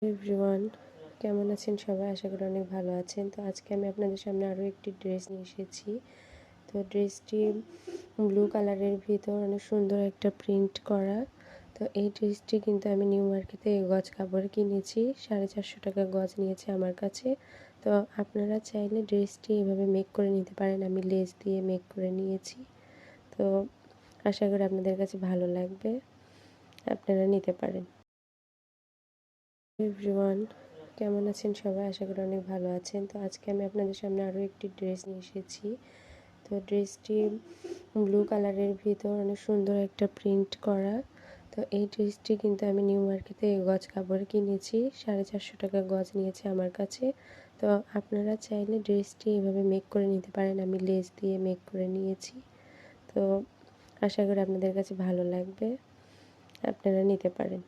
Everyone, কেমন আছেন সবাই? আশা করি অনেক ভালো আছেন। তো আজকে আমি আপনাদের সামনে আরও একটি ড্রেস নিয়ে এসেছি। তো ড্রেসটি ব্লু কালারের ভিতর অনেক সুন্দর একটা প্রিন্ট করা। তো এই ড্রেসটি কিন্তু আমি নিউ মার্কেট থেকে গজ কাপড়ে কিনেছি। 450 টাকা গজ নিয়েছে আমার কাছে। তো আপনারা চাইলে ড্রেসটি এভাবে মেক করে নিতে পারেন। আমি লেস দিয়ে মেক করে নিয়েছি। তো আশা করি আপনাদের কাছে ভালো লাগবে, আপনারা নিতে পারেন। এভরিওয়ান, কেমন আছেন সবাই? আশা করি অনেক ভালো আছেন। তো আজকে আমি আপনাদের সামনে আরও একটি ড্রেস নিয়ে এসেছি। তো ড্রেসটি ব্লু কালারের ভিতর অনেক সুন্দর একটা প্রিন্ট করা। তো এই ড্রেসটি কিন্তু আমি নিউ মার্কেট থেকে গজ কাপড়ে কিনেছি। 450 টাকা গজ নিয়েছে আমার কাছে। তো আপনারা চাইলে ড্রেসটি এভাবে মেক করে নিতে পারেন। আমি লেস দিয়ে মেক করে নিয়েছি। তো আশা করি আপনাদের কাছে ভালো লাগবে, আপনারা নিতে পারেন।